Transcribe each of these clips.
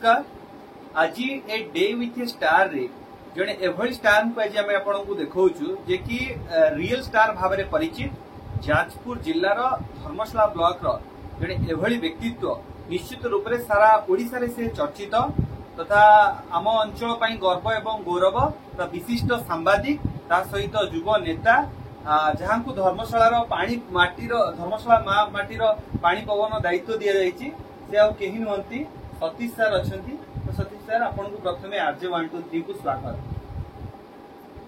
नमस्कार। आज a day with A star रे जड़े एभली स्टार को आज आम आपको देखा जे कि रियल स्टार भाव में परिचित जाजपुर जिलार धर्मशाला ब्लॉक जड़े एभली व्यक्तित्व निश्चित रूप से सारा ओडिशा रे से चर्चित तथा आम अंचल गर्व एवं गौरव तथा विशिष्ट सांबादिक ता सहित युव नेता जहाँ को धर्मशाला पानी माटीर धर्मशाला माटीर पानी पवन दायित्व दि जाइए से आउ कहीं नुहति सतीश सार अच्छा। तो सतीश सार आपन को प्रथम आरजे 123 को स्वागत।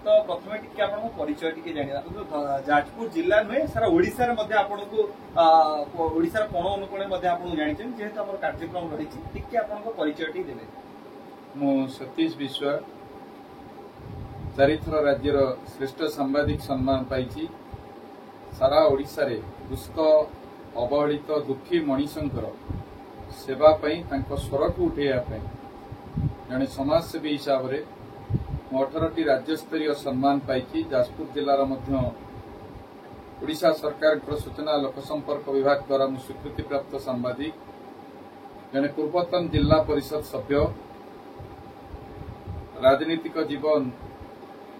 तो प्रथम टी आप परिचय टी जाना जाजपुर जिला नुहे सारा ओडिशा आपन को ओडिशा कोण अनुकोण जानते जेहेतु आम कार्यक्रम रही आप परिचय टी देवे। मु सतीश विश्वा चारिथर राज्यर श्रेष्ठ सांबादिक सम्मान पाई सारा ओडिशा रे दुष्ट अवहेलित दुखी मनीषंकर सेवा स्वर को उठेया जड़े समाजसेवी हिसाब से 18टी राज्यस्तरीय सम्मान पाई जाजपुर जिलार ओडिशा सरकार सूचना लोकसंपर्क विभाग द्वारा स्वीकृति प्राप्त सांबादिक जड़े पूर्वतन जिला परिषद सभ्य राजनीतिक जीवन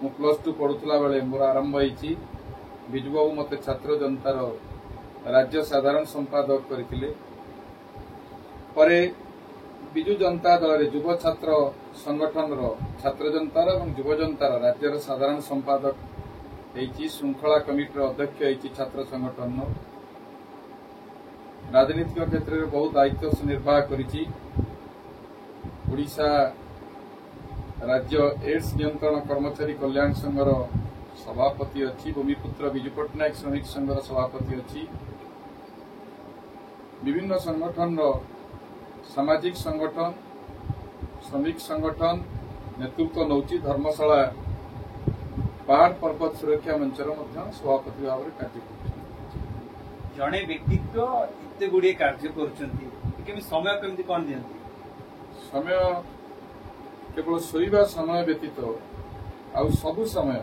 मु +2 पढ़ुला बेले मोर आरंभ होती विजु बाबू मते छात्र जनतार राज्य साधारण संपादक करथिले परे विजु जनता दल युव छात्र संगठन छात्र जनतार और युव जनतार राज्यर साधारण संपादक होती श्रृंखला कमिटर अध्यक्ष होती छात्र संगठन राजनीतिक क्षेत्र में बहुत दायित्व निर्वाह करिछि। ओडिशा राज्य एड्स नियंत्रण कर्मचारी कल्याण संघर सभापति अच्छी भूमिपुत्र विजु पट्टनायक श्रमिक संघर सभापति अच्छी विभिन्न संगठन सामाजिक संगठन श्रमिक संगठन नेतृत्व नौची धर्मशाला पहाड़ पर्वत सुरक्षा मंचर सभापति भाव में कार्य जड़े व्यक्तित्व एत गुड़े कार्य कर समय केमती कौन दिखती समय केवल शोवा समय व्यतीत आउ सबु समय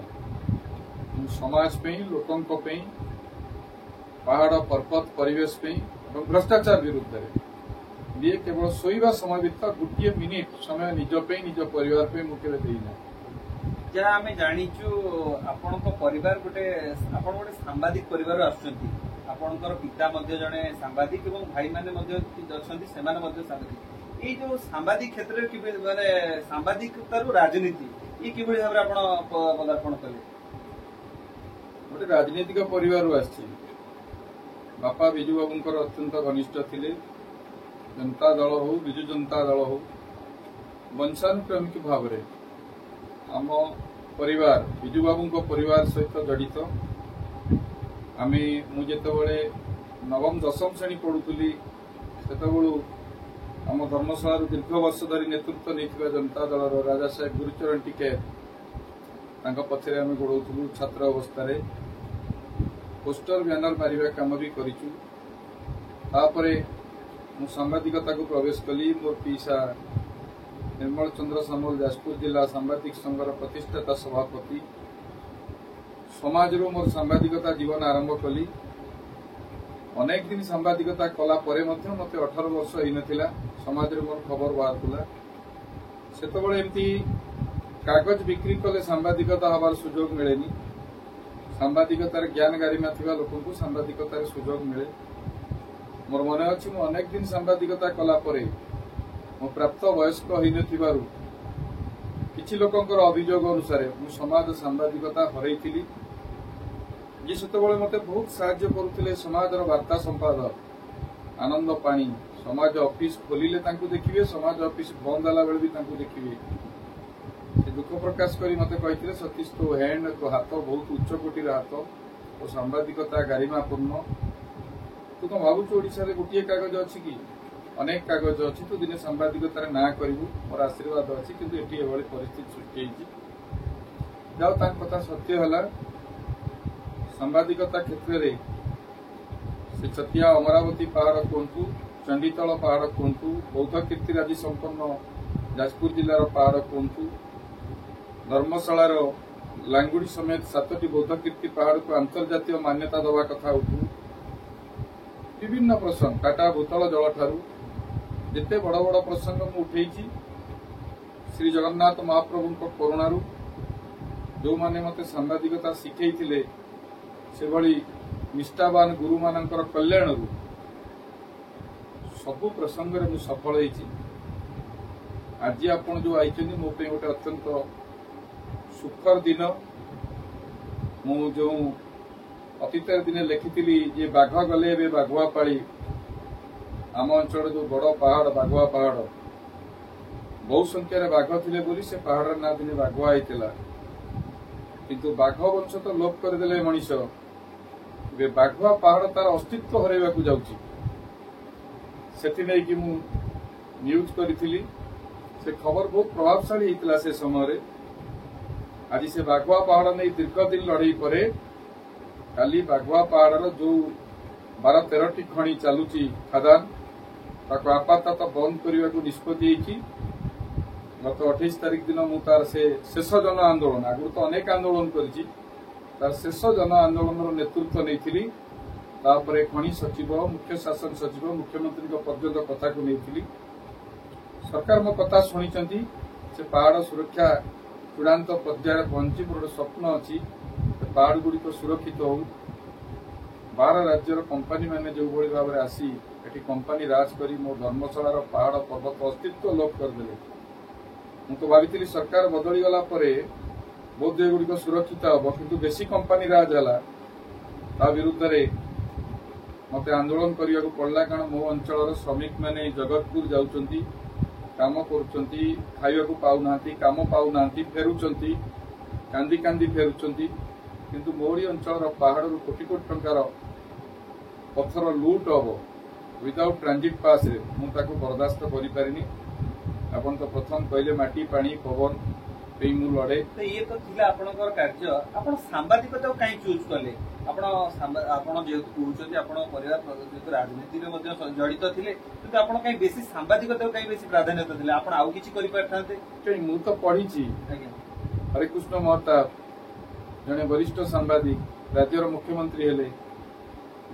समाज पे लोकों पहाड़ पर्वत परिवेश भ्रष्टाचार विरुद्ध ये केवल शोवा समय व्यतीत गोटे मिनिट समय निज परिवार पे मुझे देना जहाँ आम जाचु आपण परिवार गोटे गोटे सांबादिक परिवार आसर पिता जड़े सांबादिक और भाई मैंने अच्छा सांबादिक ये जो सांबादिक क्षेत्र माने सांबादिकतारू राजनीति ये कि भाव में पदार्पण कले गोटे राजनीतिक परिवार आसी बापा विजु बाबू अत्यंत घनिष्ठ थिले जनता दल हो विजु जनता दल हो वंशानुक्रमिक भाव में आम परिवार विजु बाबू परिवार सहित जड़ित आम मुझे नवम दशम श्रेणी पढ़ुली से आम धर्मशाला दीर्घ वर्ष धरी नेतृत्व नहीं जनता दल राजा साहेब गुरुचरण टिकेत पछरे आम गोड़ाऊलु छात्र अवस्था पोस्टर ब्यानर मारिबा काम भी करिचु। मु सांबादिकता को प्रवेश कली मोर पीसा निर्मल चंद्र सामल जाजपुर जिला सांबादिक संघर प्रतिष्ठाता सभापति समाज मोर सांबादिकता जीवन आरंभ कली अनेक दिन सांबादिकता कला परे मते 18 वर्ष होइनथिला समाज रे मोर खबर बाहरला सेतबळे एमती कागज बिक्री कले सांबादिकता हबार सुजोग मिलेनी सांबादिकतार ज्ञान गारिमा थिबा लोकन को सांबादिकतार सुजोग मिले मोर मने अछि मु अनेक दिन सांबादिकता कला परे मो प्राप्त वयस्क होइनथिबारु किछि लोकंकर अभियोग अनुसार मु समाज सांबादिकता हरैथिली ये सेतबळे मते बहुत साहाय्य करुथिले समाजर वार्ता संपादक आनंद पाणी समाज ऑफिस खोलिले तांको देखिबे समाज ऑफिस बंद होला बेले भी तांको देखिबे से दुख प्रकाश करी मते कहिथिले सतीश तो हैंड तो हाथ बहुत उच्च कोटीर हाथ और सांबादिकता गारिमापूर्ण तू तो भावुच ओडिशा रे गोटे कागज अछि कि अनेक कागज अछि तो दिने सांबादिकतार ना करिवु मोर आशीर्वाद अछि किंतु एठी एभली परिस्थिति सृष्टि हेछि जाओ तांक कथा सत्य होला सांबादिकता क्षेत्र रे से छतिया अमरावती पहाड़ कहतु चंडीतल पहाड़ कहतु बौद्ध कीर्तिराजी संपन्न जाजपुर जिलार पहाड़ कहतु धर्मशालार लांगुड़ी समेत 7टी बौद्ध कीर्ति पहाड़ को अंतर्जातीय मान्यता दवा कथा उठू विभिन्न प्रसंग टाटा भूतल जल ठारू जिते बड़ बड़ प्रसंग मु उठे श्री जगन्नाथ महाप्रभु करुणारू जो माने मते सांबादिकता शिखई से भली निष्ठावान गुरु मानकर कल्याणरू सबु प्रसंग में सफल होती। आज आपण जो आई मो गोटे अत्यंत सुखर दिन मु जो अतीत दिन लिखी जे बाघ गले बाघुआ पाड़ी आम अंचल जो बड़ पहाड़ बाघुआ पहाड़ बहु संख्यार बाघ थे बोली से पहाड़ ना दिने बाघुआ होता किंतु बाघ वंश तो लोप करदे मनीष बाघुआ पहाड़ तार अस्तित्व हरैवा जाऊँगी से मु न्यूज करी से खबर बहुत प्रभावशाली होता से समय आज से बाघुआ पहाड़ नहीं दीर्घ दिन लड़ई पर काली बाघुआ पहाड़ जो 12-13टी खणी चलुची खदान ताको आपातत बंद करने को निष्पत्ति गत 28 तारिख दिन मु तार से शेष जन आंदोलन आगु तो अनेक आंदोलन करिछि तार शेष जन आंदोलन नेतृत्व नहीं तापर खणी सचिव मुख्य शासन सचिव मुख्यमंत्री पर्यंत कथा को नहीं सरकार मो कथा शुणी से पहाड़ सुरक्षा चूड़ांत पर्याय पहुंची मोर स्वप्न अच्छी पहाड़ गुड़िक सुरक्षित हो 12 राज्यर कंपानी मैंने जो भाई भाव में आसी एटी कंपानी राज करी मो धर्मशालार पहाड़ पर्वत अस्तित्व लोप करदे मु तो भाई सरकार बदली गला बहुत गुड़िक सुरक्षित हम किंतु बेसी कंपानी राज है विरुद्ध मत आंदोलन करने को पड़ला कारण मो अंचल श्रमिक मैंने जगतपुर जाऊँच काम कर पाऊना काम पाऊना फेरुंट कांदी कांदी फेरुंट किंतु मोरी अंचल पहाड़ कोटी कोटी टंकार पत्थर लुट हम विदाउट ट्रांजिट पास रे मुझे बर्दास्त करें आपन तो प्रथम कहले माटी पानी पवन पे मु लड़े तो ये तो थिला आपनकर कार्य आपन सांबादिकता काई चूज करले आपन जेतु कहउछथि आपन परिवार जेतु राजनीति रे मध्ये जड़ित थिले किंतु आपन काई बेसी सांबादिकता काई बेसी प्राधान्यता थिले आपन आउ किछि करि परथांते के मु तो पढिछि आज्ञा हरे कृष्ण महताब जने वरिष्ठ सांबादिक राज्यर मुख्यमंत्री हेले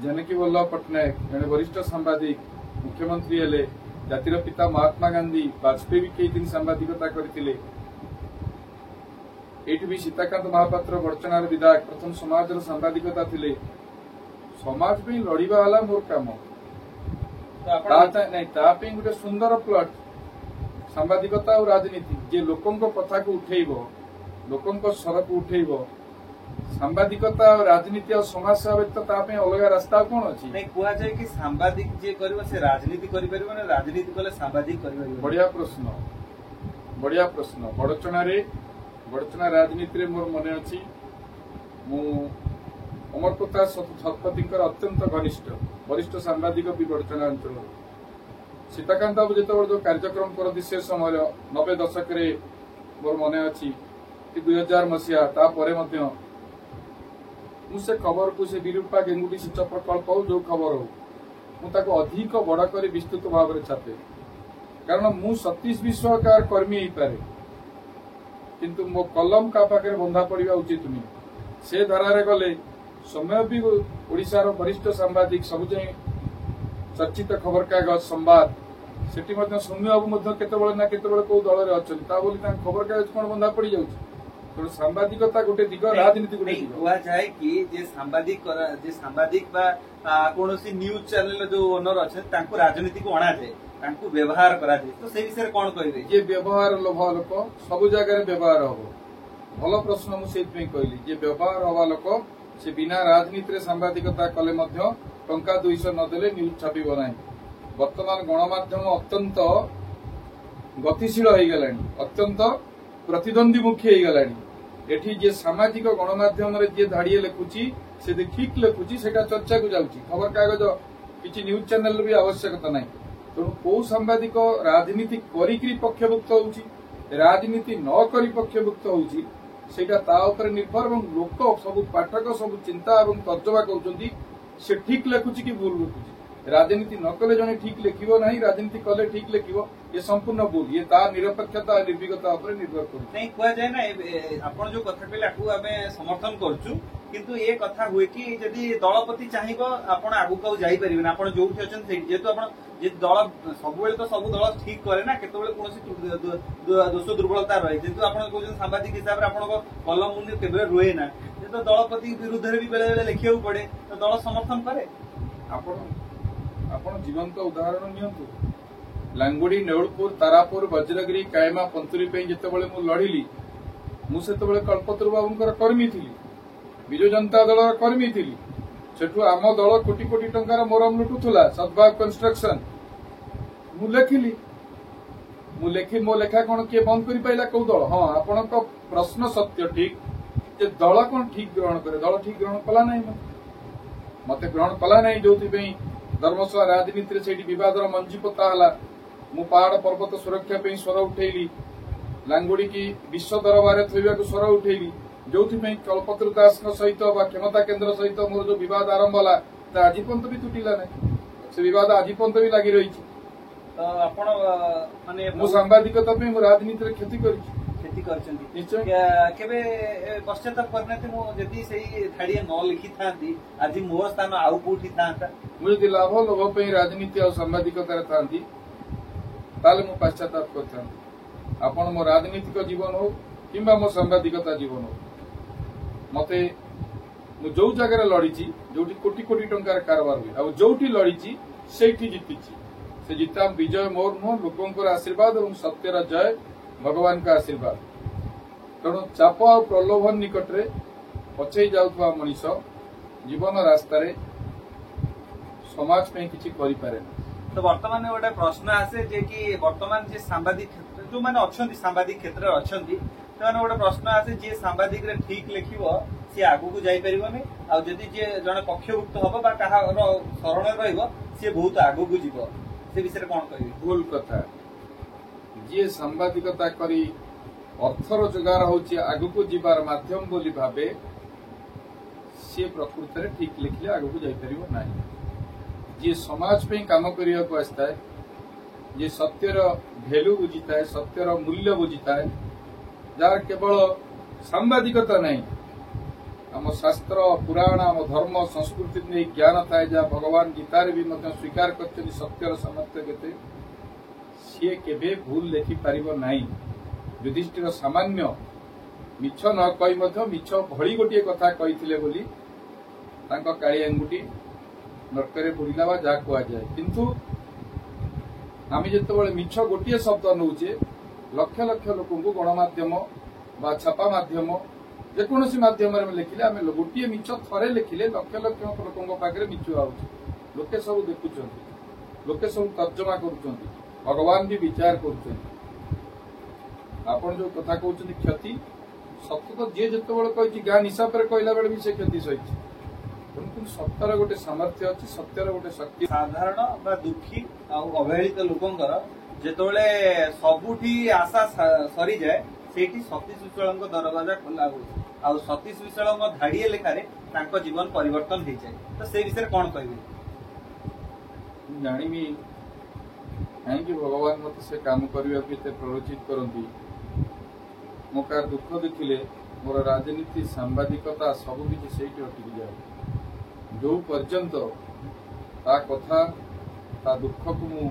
जानकी वल्लभ पटनायक जने वरिष्ठ सांबादिक मुख्यमंत्री हेले जातिर पिता महात्मा गांधी वाजपेयी कई दिन सांबादिकता करथिले एटी भी सीताकांत महापात्र बड़चनार विधायक प्रथम समाज सांबादिकता थिले समाज पे लड़ीबा वाला मोर काम गोटे सुंदर प्लट सांबादिकता और राजनीति जे लोकों कथा को उठेइबो लोकों स्वर को उठेइबो सांबादिकता और राजनीति और समाज सेवा तो अलग रास्ता कौन अच्छी नहीं कह जाए कि सांबादिक जे करिवो से राजनीति करि परिबो ना राजनीति कले सांबादिक करि परिबो बढ़िया प्रश्न बड़चना राजनीति रे मोर मने अछि मु अमर प्रकाश शतपथी अत्यंत घनिष्ठ वरिष्ठ सांबादिक भी बड़चना अंचल सीताकांत बाबू जो जो कार्यक्रम करती से समय 90 दशक मोर मने अछि कि 2000 मसीहा तापर से खबर को से विरूपा गेंगुटी सिंचाई प्रकल्प हो जो खबर हो मुझे अधिक बड़ कर विस्तृत भाव में छापे कारण मु 37 विश्वकार कर्मी हो पारे किंतु मो कलम का पाखे बंधा पड़ा उचित नुहे से धारा गले समय भी ओडिशार वरिष्ठ सांबादिक सब चर्चित खबर कागज संवाद सेठी सौम्य बाबू केतबेले ना केतबेले को दल में अच्छा खबर कागज कौन बंधा पड़ जाऊँ तो सांबादिकता गोटे दिग राजनीति गोटे दिग कह जाए कि जे सांबादिक बा कोनोसी न्यूज चैनल जो ओनर अच्छे तांको राजनीति को अणा जाए तांको व्यवहार करा जाए तो से विषय कौन कहिबे जे व्यवहार लोभ लोक सब जगह व्यवहार हो भल प्रश्न मुझे कहली जे व्यवहार हवा लोक से बिना राजनीति सांबादिकता कले टंका 200 नदेले न्यूज छापिब ना वर्तमान गणमाध्यम अत्यंत गतिशील हो गलानी अत्यंत प्रतिद्वंदीमुखी हो गलानी एठी जे सामाजिक गणमाध्यम रे जे धाड़िए लिखुची से ठीक लिखुची सेटा चर्चा को जाउची खबर कागज किछि न्यूज चैनल भी आवश्यकता नाही तेणु कौ सांबादिक राजनीति करी पक्षभुक्त होउची राजनीति न करी पक्षभुक्त होउची सेटा ता ऊपर निर्भर और लोक सब पाठक सब चिंता और तर्जमा करूछंती से ठीक लिखुची कि भूल लिखुची राजनीति न कले जने ठीक लिखिबो नाही राजनीति कले ठीक लिखिबो ये संपूर्ण भूल ये ता निरपेक्षता निर्भीकता ऊपर निर्भर करू नहीं कह जाए ना आपण जो कथा कहले आकु आमे समर्थन करछु किंतु ये कथा हुए कि जदि दलपति चाहिए आपण आगुक आउ जाई परिबेन आपण जोठी अछन जेतु आपण जे दल सब तो सब दल ठीक करे ना केतबेले कोनोसी दोष दुर्बलता रहे जेतु आपण कहउछन सांबादिक हिसाब रे आपण कलम मुंडी केबे रुए ना जेतु दलपति विरुद्ध रे भी बेले बेले लिखियो पड़े तो दल समर्थन करे आपण जीवंत उदाहरण नियंतु लांगुड़ी नेउलपुर तारापुर वज्रगिरी कायमा पंतुरी पे जेतेबेले मु लढिली मु सेतेबेले कल्पतरु बाबूंकर कर्मी थिली विजु जनता दल कर्मी थिली सेठु आम दल कोटी कोटी टंकार मोरम लुटुथुला सद्भाव कंस्ट्रक्शन मु लेखिली मो लेखा कोन के बंद करि पाइला को दल हां आपण को प्रश्न सत्य ठीक जे दल कोन ठीक ग्रहण करे दल ठीक ग्रहण कला नै मते ग्रहण कला नै जोथि पे धर्मसभा राजनीति रे सेठी विवादर मंजी पता हला मु पहाड़ पर्वत सुरक्षा पे स्वर उठेली लांगुड़ी की विश्व दरबार थोइबा को स्वर उठेली जोथि पे कल्पतरु दास सहित क्षमता केन्द्र सहित मोर जो विवाद आरंभ होला आज पर्यंत भी तुटिला नै से विवाद आज पर्यंत भी लागि रही तो आपण माने मु सांबादिकता पे मु राजनीति रे क्षति करछंती निश्चय केबे पश्चाताप करनते मु जदी सही थाड़िया न लिखी थांती आज मोर स्थान आउ कोठी थांता मु जदी लाभ लोभ पे राजनीति और सांबादिकता रे थांती ताले मु पश्चाताप करथांती आपण मो राजनीतिक जीवन हो किंबा मो सांबादिकता जीवन हो मते मु जो जगह लड़ीची जोटी कोटी कोटी टंकार कारबार हुए आ जोटी लड़ीची सेठी जीतीची से जीता विजय मोर नुह लोकंकर आशीर्वाद और सत्यर जय भगवान का आशीर्वाद तेणु चाप आ प्रलोभन निकट रे पछई जाउथवा मनीष जीवन रास्ता रे समाज पे किछि करि पारे ना तो वर्तमान गोटे प्रश्न आसे जे कि वर्तमान जे सांबादिक क्षेत्र जो माने अछंती सांबादिक क्षेत्र रे अछंती तो गोटे प्रश्न आसे जे सांबादिक रे ठीक लिखिबो सी आगु को जाई परिबोनी आ जदी जे जने पक्षभुक्त हबो बा कहा शरण रहइबो सी बहुत आगु को जीवो से विषय कोन कहबी भूल कथा जे सांबादिकता करी अर्थ रोजगार होची आगु को जीवार माध्यम बोली भाबे सी प्रकृति रे ठीक लिखले आगु को जाई परिबो नाही जे समाज पे काम करिया को आस्ता है जे सत्यर वैल्यू बुझीता है सत्यर मूल्य बुझीता है जार केवल सांबादिकता नहीं आम शास्त्र पुराण आम धर्म संस्कृति नहीं ज्ञान थाए जहाँ भगवान गीतार भी स्वीकार कर सत्यर सामर्थ्य केते सी केबे भूल लेखि पारिबो नाही युधिष्ठिर सामान्य मिछ न कहि मध्य मिछ भଳି गोटे कथा कहिथिले बोली तांको काळी अंगुठी नरकरे बुड़िला बा जा कुआ जाए किंतु आम जिते मिछ गोटे शब्द नौचे लक्ष लक्ष लोक गणमाध्यम बा छापा माध्यम जेकोसी माध्यम लिखिले आम गोटे मिछ थरे लिखिले लक्ष लक्ष लोक पाखे मिछ आउछ लोके सब देखुंट लोके सब तर्जमा कर भगवान भी विचार कर जो कथा कहते क्षति सत्य तो जी जिते गाँ निशा पर कहला बेले भी से क्षति सही सत्यर गोटे सामर्थ्य अच्छी सत्यर गोटे शक्ति साधारण बा दुखी अवहेलित लोकंकर जेतोले सबुठी आशा सरी जाए सेठी सतीश विशाल दरवाजा खोला हुए आ सतीश विशाल धाड़िए लेखारे तांको जीवन परिवर्तन हो जाए तो से विषय कौन कहबे जानिबी कहीं भगवान मत से काम करने प्ररोचित करती मो का दुख देखिले मोर राजनीति सांबादिकता सबकि से अटकी जाए जो पर्यंत ता कथा ता दुख को मु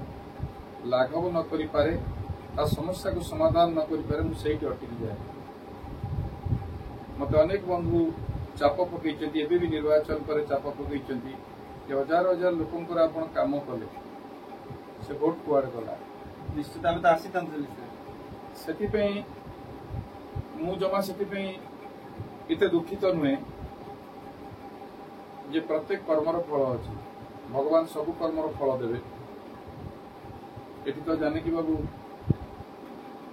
लाघव न करि पारे ता समस्या को समाधान न करि पारे मु सेठी अटकी जाए मत अनेक बंधु चाप पकई भी निर्वाचन पर चाप पकई हजार हजार लोक काम कले से भोट कुआड़ गला निश्चित आम तो आसी से मु जमा से इते दुखित नुहे जे प्रत्येक कर्मर फल अच्छी भगवान सबु कर्मर फल देवे एटी तो जानकी बाबू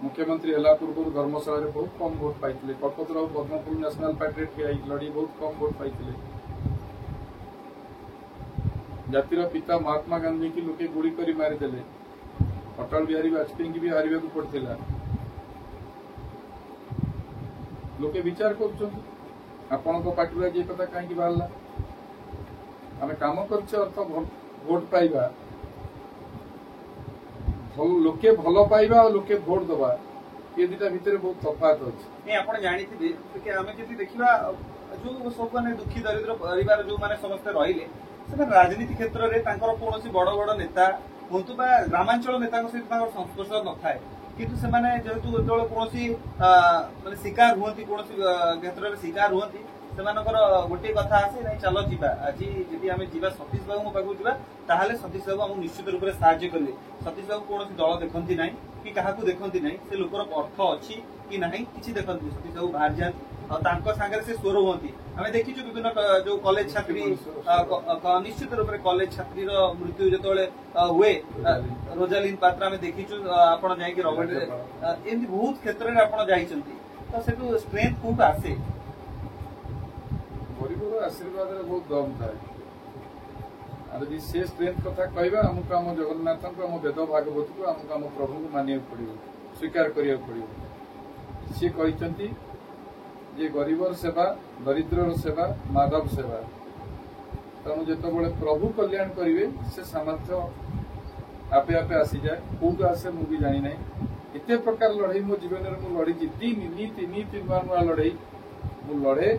मुख्यमंत्री हला पूर्व धर्मशाला रे बहुत कम भोट पाइथिले कल्पतरु पद्मपुर नेशनल पार्टी ठिया लड़ी बहुत कम भोट पाइथिले जातिर पिता महात्मा गांधी की लोके गुड़ी करी मारिदेले अटल बिहारी वाजपेयी की भी हारिबा को पड़थिला लोके विचार कर आपण को पार्टी जे कथा कहीं बाहरला आम काम कर अर्थ भोट पाइबा लोके भल पाइबा और लोके भोट दबा ये दुटा भितर बहुत तफात अच्छे आप जानी आम जब देखा जो सब माने दुखी दरिद्र परिवार जो माने समस्त रहिले से राजनीति क्षेत्र में कौन बड़ बड़ नेता हूँ ग्रामांचल नेता सहित संस्पर्श न थाए किंतु से जेहेतु जो कौन शिकार हुआ कौन क्षेत्र में शिकार हुआ से गोटे कथा आसे नहीं चलो जीवा आज जी आम जीवा सतीश बाबू पाखु जीवा ताहले सतीश बाबू आमको निश्चित रूप से साहाय्य करेंगे सतीश बाबू कौन दल देखती ना कि क्या देखती ना से लोकर अर्थ अच्छी कि ना कि देखती सतीश बाबू बाहर जाती सागर से स्वर हुई आम देखीचु विभिन्न जो कॉलेज छात्री निश्चित रूप से कॉलेज छात्री मृत्यु जो हुए रोजालीन पात्र आम देखीचु आप रबड़ एमती बहुत क्षेत्र में आप तो से स्ट्रेंथ कौट आसे गरीबर आशीर्वाद बहुत दम थाए यदि से स्ट्रेंथ कथा कहवा आमको आम जगन्नाथ को आम वेद भागवत को आमको आम प्रभु को मानिया पड़ो स्वीकार करिया पड़ो सी कहते जे गरीबर सेवा दरिद्र सेवा माधव सेवा तेणु जो प्रभु कल्याण करेंगे से सामर्थ्य आपे आपे आसी जाए कौट आसे मुझे जानी ना एत प्रकार लड़ई मो जीवन में मुझे लड़ी नीति नुआ नुआ लड़ई मु लड़े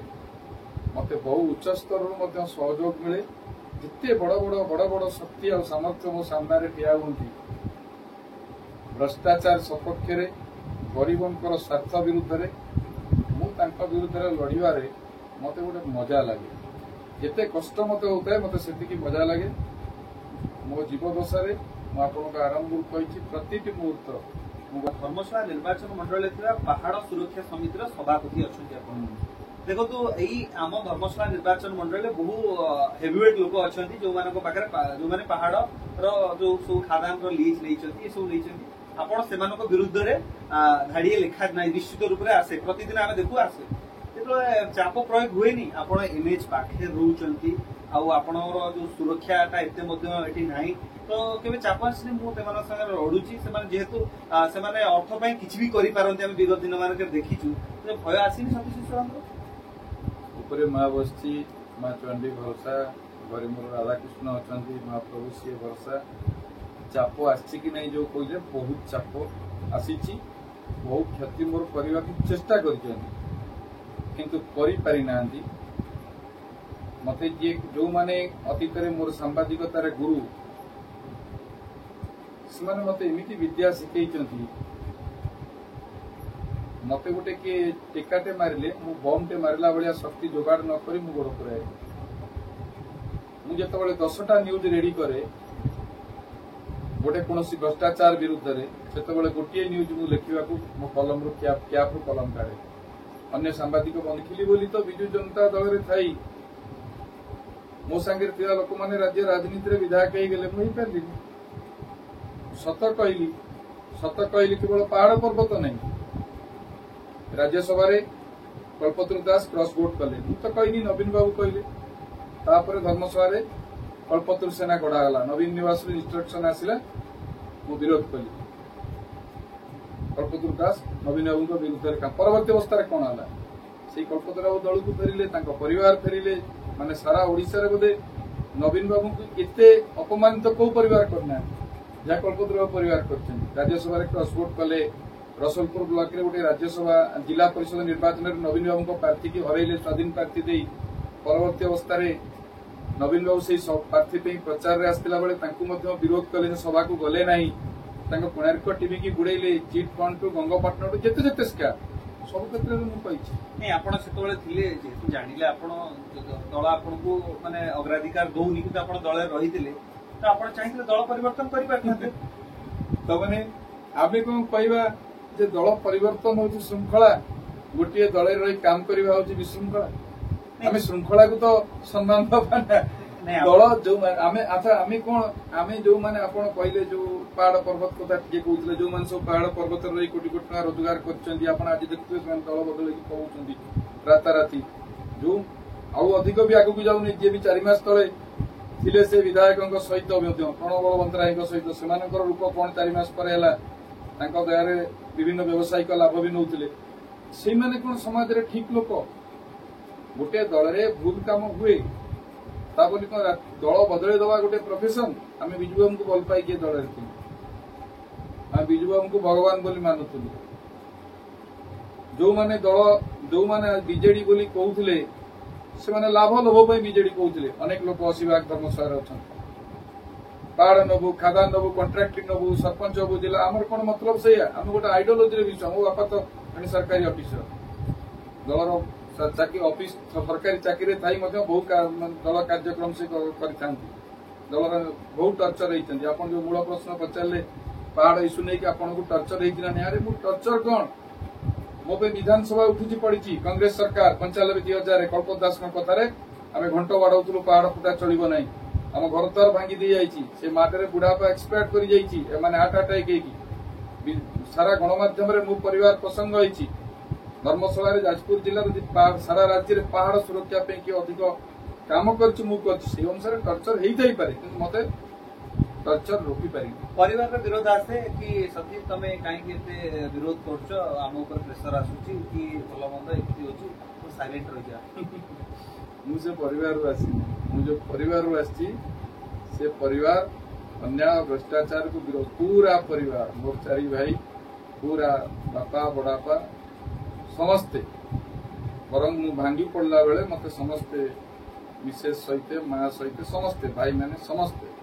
मत बहु उच्च स्तर सहयोग मिले जिते बड़ बड़ बड़ बड़ शक्ति और सामर्थ्य मो सामने ठिया हुंती भ्रष्टाचार सपक्ष गरीबंकर स्वार्थ विरुद्ध विरुद्ध लड़वे मत गोटे मजा लगे जिते कष्ट मत होता है मत से मजा लगे मो जीवदशा मुझे आरंभ कही प्रति मुहूर्त धर्मशाला निर्वाचन मंडल पहाड़ सुरक्षा समितिर सभापति अच्छा देखो यही आम धर्मशाला निर्वाचन मंडल बहु हेवीवेट लोक अच्छा जो जो पहाड़ जो सब खादान लीज नहीं सब आपण से विरुद्ध धाड़िए लिखा ना निश्चित रूप से आसे प्रतिदिन आम देखू आसे जो चाप प्रयोग हुए नहीं आपण इमेज पाखे रोचंती आपणर जो सुरक्षाटा एत ना तो केवे चाप आसनी मुझे लड़ुची जेहेतु से अर्थ किसी भी करपारती आम विगत दिन मान देखीचु भय आसनी सतीश माँ बसची माँ चंडी भरसा घरे मोर राधाकृष्ण अच्छा महाप्रभु सी भरसा चाप आसी कि नहीं जो कहले बहुत चाप आसी बहुत क्षति मोर करने की चेष्टा करना मत जी जो माने अतीत मोर सांबादिकतार गुरु से मत एमती विद्या शिखई मत गोटे किए टेकाटे मारे मु बमटे मारला भाया शक्ति जोगाड़ न करी मु गोड़ पुराए मुझे 10टा न्यूज रेडी करे गोटे कौन भ्रष्टाचार विरुद्ध से गोटे न्यूज मु लिखा मो कलम रू कैप रू कलम काढ़े अन्य सांबादिक बंधिली बोली तो विजु जनता दल में थी मो सांगे लोक मैंने राज्य राजनीति में विधायक हो गले मुझे पारि सत कहली केवल पहाड़ पर्वत नहीं राज्यसभा कल्पतरु दास क्रॉस वोट कले तो कहनी नवीन बाबू कहले तापर धर्मसभा कल्पतरु सेना गढ़ागला नवीन निवास इंस्ट्रक्शन आसला मु विरोध कली कल्पतरु दास नवीन बाबू विरुद्ध परवर्ती अवस्था कौन है से कल्पतरु बाबू दल को फेरिले परिवार फेरिले माने सारा ओडिशा रे बोधे नवीन बाबू को एते अपमानित को परिवार करना जहाँ कल्पतरु बाबू परिवार कर राज्यसभा क्रॉस वोट कले रसलपुर ब्लॉक रे गोटे राज्यसभा जिला परिषद निर्वाचन में नवीन बाबू प्रार्थी की हरइले स्वाधीन प्रार्थी दे परवर्ती अवस्था नवीन बाबू से प्रार्थी प्रचार में आसला बेले विरोध कले सभा को गले ना कोणार्क टीवी की गुड़े चिट फंड टू गंगपाटना टू जिते जिते स्का सब क्षेत्र में मुझे आपण से जानिले आपण दल आपको माने अग्राधिकार दौनी कि आप दल रही तो आप चाहिए दल परिवर्तन कर तो मैंने आम कौन कहवा जे दल परिवर्तन हो श्रृंखला गोटे दल रही काम करवा हूँ विशृंखला आम श्रृंखला को तो सम्मान दबा दल जो आम कौन आम जो मैंने आप कहले जो पहाड़ पर्वत कथा टे कहते जो मैंने सब पहाड़ पर्वत रही कोटी कोटी टाँग रोजगार कर देखते दल बदल कहते राताराति जो आउ अधिक भी आगू जाऊनी जी भी 4 मास तले थिले से विधायक सहित प्रणव बलवंतराय सहित से रूप कौन 4 मास पर दयार विभिन्न व्यावसायिक लाभ भी नौले से कौन समाज रे ठीक लोक गोटे दल रे भूल काम हुए ताबोली कौन दल बदले दवा गोटे प्रोफेशन आम विजु बाबू को भल पाई किए दल आम विजु बाबू को भगवान बोली मानुलु जो माने दल जो माने बीजेडी बोली कहते से लाभ लोभ बीजेडी कहते अनेक लोक 80 भाग धर्मशाला अच्छा पहाड़ नबू खादान नबू कंट्राक्टिंग नबू सरपंच हबू जिला आमर कौन मतलब से आम गोटे आइडियोलोजी विषय मो बापा तो सरकारी ऑफिसर दलर चाकरी ऑफिस सरकारी चाकरी थी बहु दल कार्यक्रम से कर दलर बहुत टर्चर होती आप जो मूल प्रश्न पचारे पहाड़ इश्यू नहीं आपको टर्चर होती ना अरे टर्चर कौन मो पे विधानसभा उठी पड़ी कांग्रेस सरकार 95-2000 कल्पत दास कथार आम घंट बाड़ाऊलु पहाड़ फुटा चलो ना आम घर द्वार भांगी दी जाइए माटे बुढ़ापा एक्सपायर कर हार्ट अटैक सारा गणमाध्यम मो परिवार प्रसंग होती धर्मशाला जाजपुर जिला सारा राज्य में पहाड़ सुरक्षा किए अधिक काम कर अनुसार टर्चर हो पारे मत टर्चर रोकी पारि परिवार विरोध आसे कि सतीश तमे काहे के विरोध करछो हम ऊपर प्रेशर आसुची कि भलो मंद एति होची तो साइलेंट रह जा मुझे परिवार आसी मुझे परिवार आसी से परिवार अन्याय भ्रष्टाचार को विरोध पूरा परिवार मोर चारि भाई पूरा बापा बड़ापा समस्ते बरं मु भांगी पड़ला बेले मते समस्ते विशेष सहित माँ सहित समस्ते भाई माने समस्ते